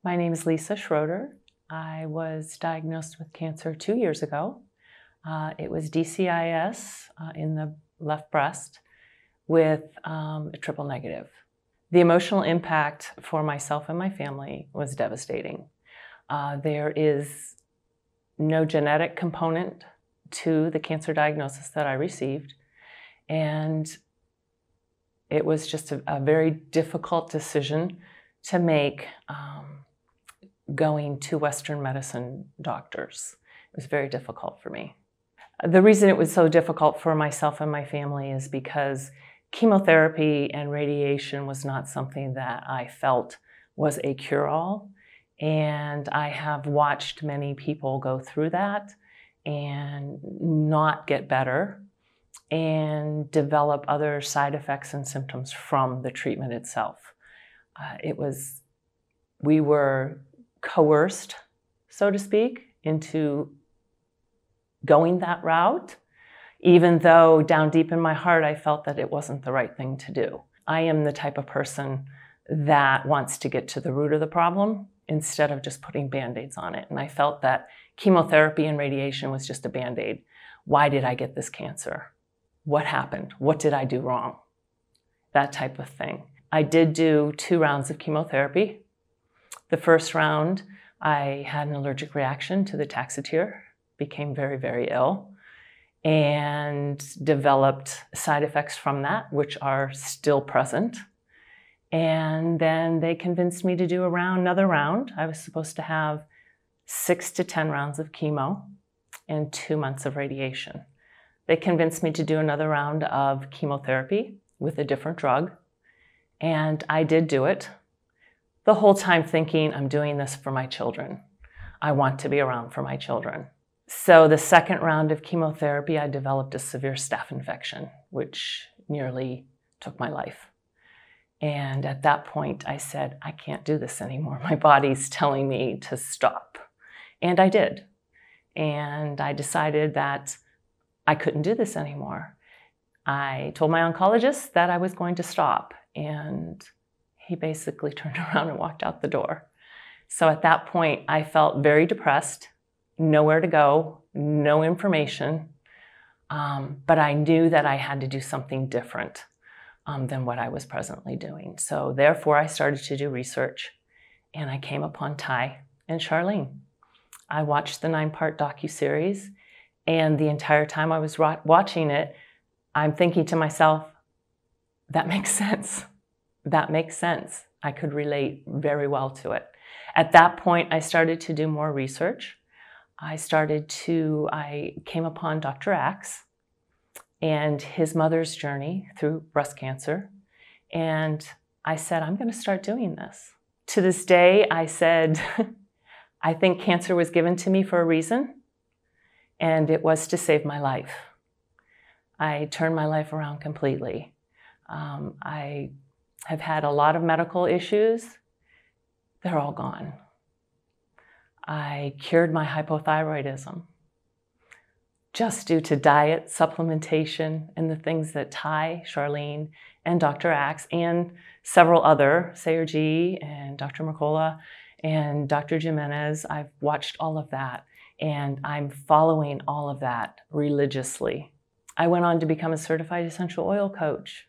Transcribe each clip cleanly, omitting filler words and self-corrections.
My name is Lisa Schroder. I was diagnosed with cancer 2 years ago. It was DCIS in the left breast with a triple negative. The emotional impact for myself and my family was devastating. There is no genetic component to the cancer diagnosis that I received, and it was just a very difficult decision to make, going to Western medicine doctors. It was very difficult for me. The reason it was so difficult for myself and my family is because chemotherapy and radiation was not something that I felt was a cure-all. And I have watched many people go through that and not get better and develop other side effects and symptoms from the treatment itself. We were coerced, so to speak, into going that route, even though down deep in my heart I felt that it wasn't the right thing to do. I am the type of person that wants to get to the root of the problem instead of just putting Band-Aids on it. And I felt that chemotherapy and radiation was just a Band-Aid. Why did I get this cancer? What happened? What did I do wrong? That type of thing. I did do 2 rounds of chemotherapy. The first round, I had an allergic reaction to the Taxotere, became very, very ill, and developed side effects from that, which are still present. And then they convinced me to do another round. I was supposed to have 6 to 10 rounds of chemo and 2 months of radiation. They convinced me to do another round of chemotherapy with a different drug, and I did do it. The whole time thinking, I'm doing this for my children. I want to be around for my children. So the second round of chemotherapy, I developed a severe staph infection, which nearly took my life. And at that point, I said, I can't do this anymore. My body's telling me to stop. And I did. And I decided that I couldn't do this anymore. I told my oncologist that I was going to stop, and he basically turned around and walked out the door. So at that point, I felt very depressed, nowhere to go, no information, but I knew that I had to do something different than what I was presently doing. So therefore, I started to do research, and I came upon Ty and Charlene. I watched the 9-part docuseries, and the entire time I was watching it, I'm thinking to myself, that makes sense. That makes sense. I could relate very well to it. At that point, I started to do more research. I came upon Dr. Axe and his mother's journey through breast cancer. And I said, I'm going to start doing this. To this day, I said, I think cancer was given to me for a reason, and it was to save my life. I turned my life around completely. I have had a lot of medical issues. They're all gone. I cured my hypothyroidism just due to diet, supplementation, and the things that Ty, Charlene, and Dr. Axe, and several other, Sayer G, and Dr. Mercola, and Dr. Jimenez, I've watched all of that, and I'm following all of that religiously. I went on to become a certified essential oil coach.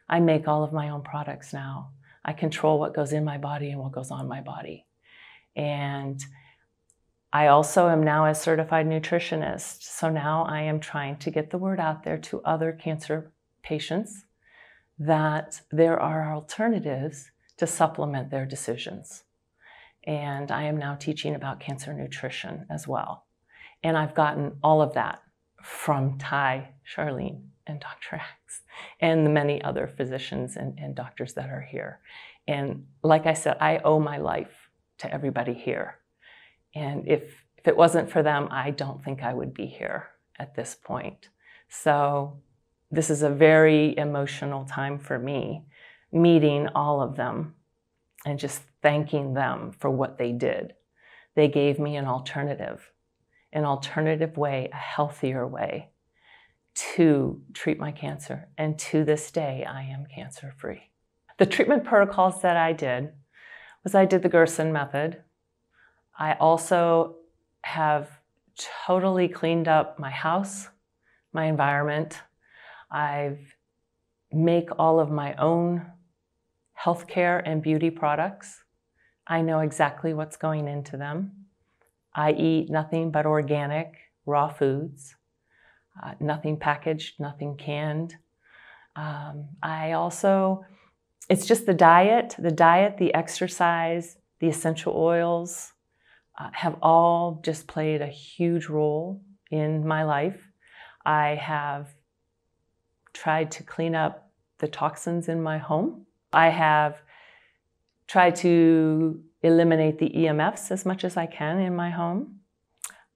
I make all of my own products now. I control what goes in my body and what goes on my body. And I also am now a certified nutritionist. So now I am trying to get the word out there to other cancer patients that there are alternatives to supplement their decisions. And I am now teaching about cancer nutrition as well. And I've gotten all of that from Ty, Charlene, and Dr. Axe, and the many other physicians and doctors that are here. And like I said, I owe my life to everybody here. And if it wasn't for them, I don't think I would be here at this point. So this is a very emotional time for me, meeting all of them and just thanking them for what they did. They gave me an alternative way, a healthier way to treat my cancer. And to this day, I am cancer-free. The treatment protocols that I did was I did the Gerson method. I also have totally cleaned up my house, my environment. I've make all of my own healthcare and beauty products. I know exactly what's going into them. I eat nothing but organic, raw foods, nothing packaged, nothing canned. It's just the diet, the exercise, the essential oils have all just played a huge role in my life. I have tried to clean up the toxins in my home. I have tried to eliminate the EMFs as much as I can in my home.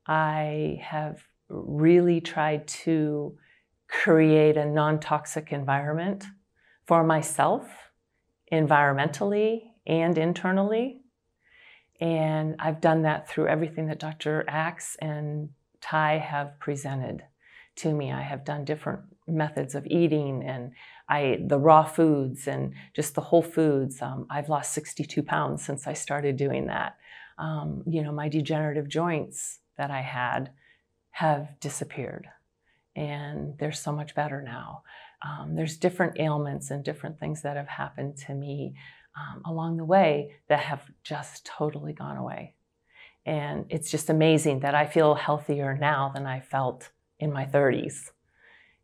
I have really tried to create a non-toxic environment for myself, environmentally and internally. And I've done that through everything that Dr. Axe and Ty have presented to me. I have done different methods of eating and the raw foods and just the whole foods. I've lost 62 pounds since I started doing that. My degenerative joints that I had have disappeared and they're so much better now. There's different ailments and different things that have happened to me along the way that have just totally gone away. And it's just amazing that I feel healthier now than I felt in my 30s.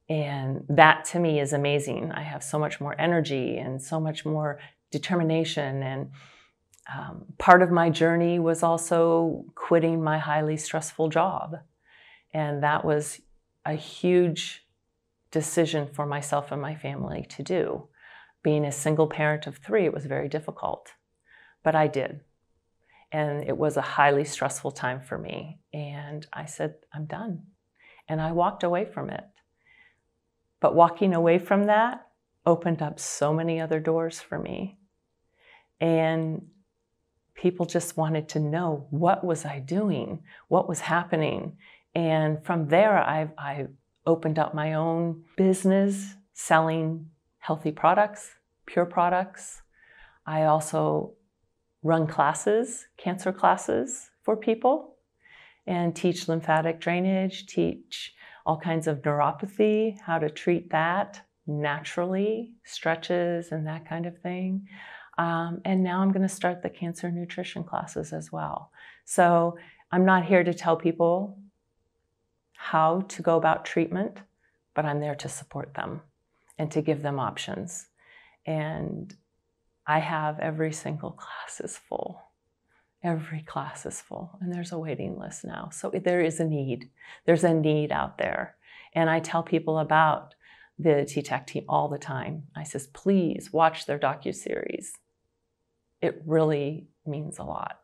And that to me is amazing. I have so much more energy and so much more determination. And part of my journey was also quitting my highly stressful job. And that was a huge decision for myself and my family to do. Being a single parent of 3, it was very difficult, but I did. And it was a highly stressful time for me. And I said, I'm done. And I walked away from it. But walking away from that opened up so many other doors for me. And people just wanted to know, what was I doing? What was happening? And from there, I opened up my own business selling healthy products, pure products. I also run classes, cancer classes for people, and teach lymphatic drainage, teach all kinds of neuropathy, how to treat that naturally, stretches and that kind of thing. And now I'm going to start the cancer nutrition classes as well. So I'm not here to tell people how to go about treatment, but I'm there to support them and to give them options. And I have every single class is full. Every class is full, and there's a waiting list now. So there is a need. There's a need out there. And I tell people about the TTAC team all the time. I says, please watch their docuseries. It really means a lot.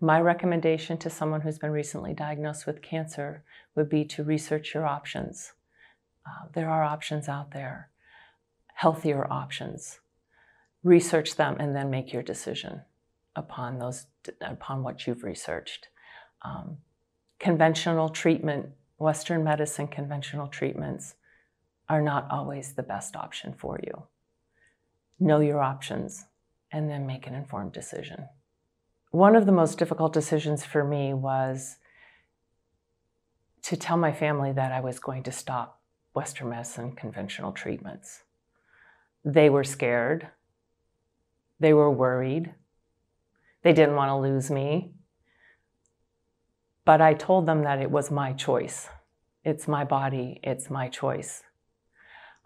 My recommendation to someone who's been recently diagnosed with cancer would be to research your options. There are options out there, healthier options. Research them and then make your decision upon what you've researched. Conventional treatment, Western medicine conventional treatments are not always the best option for you. Know your options and then make an informed decision. One of the most difficult decisions for me was to tell my family that I was going to stop Western medicine conventional treatments. They were scared. They were worried. They didn't want to lose me. But I told them that it was my choice. It's my body. It's my choice.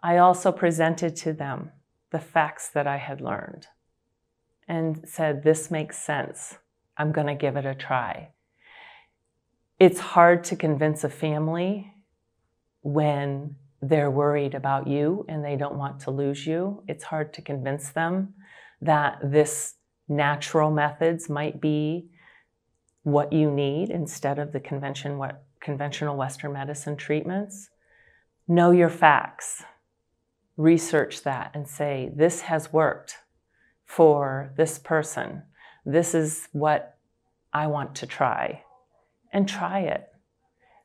I also presented to them the facts that I had learned and said, this makes sense. I'm going to give it a try. It's hard to convince a family when they're worried about you and they don't want to lose you. It's hard to convince them that this natural methods might be what you need instead of the conventional Western medicine treatments. Know your facts. Research that and say, this has worked for this person. This is what I want to try. And try it.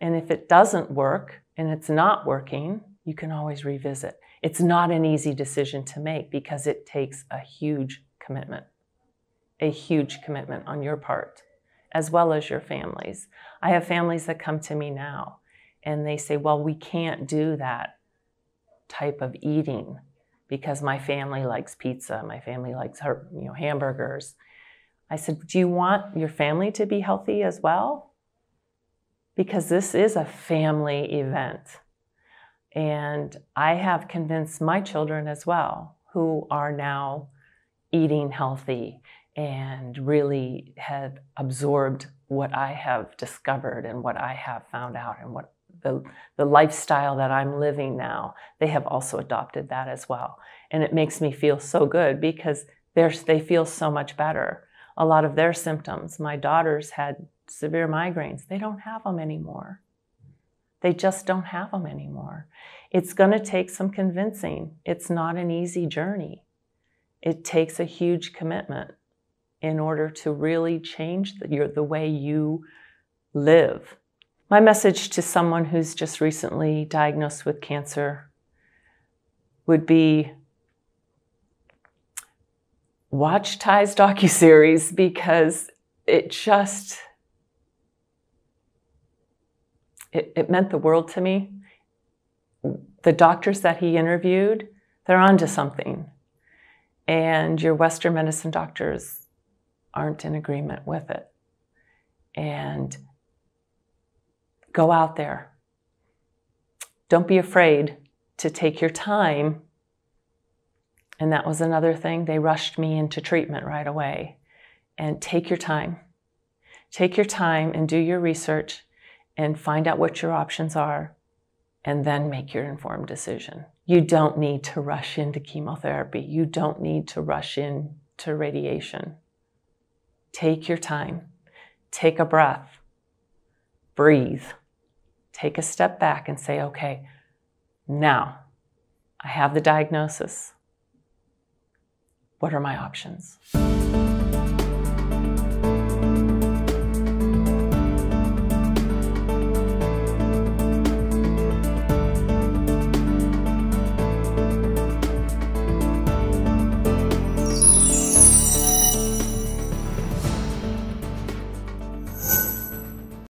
And if it doesn't work and it's not working, you can always revisit. It's not an easy decision to make because it takes a huge commitment. a huge commitment on your part, as well as your families. I have families that come to me now and they say, well, we can't do that type of eating because my family likes pizza, my family likes hamburgers. I said, do you want your family to be healthy as well? Because this is a family event. And I have convinced my children as well, who are now eating healthy and really have absorbed what I have discovered and what I have found out and what the lifestyle that I'm living now. They have also adopted that as well. And it makes me feel so good because they feel so much better. A lot of their symptoms, my daughters had severe migraines. They don't have them anymore. They just don't have them anymore. It's going to take some convincing. It's not an easy journey. It takes a huge commitment in order to really change the way you live. My message to someone who's just recently diagnosed with cancer would be, watch Ty's docuseries, because it meant the world to me. The doctors that he interviewed, they're onto something. And your Western medicine doctors aren't in agreement with it. And go out there. Don't be afraid to take your time. And that was another thing. They rushed me into treatment right away. And take your time. Take your time and do your research and find out what your options are, and then make your informed decision. You don't need to rush into chemotherapy. You don't need to rush into radiation. Take your time. Take a breath. Breathe. Take a step back and say, okay, now I have the diagnosis. What are my options?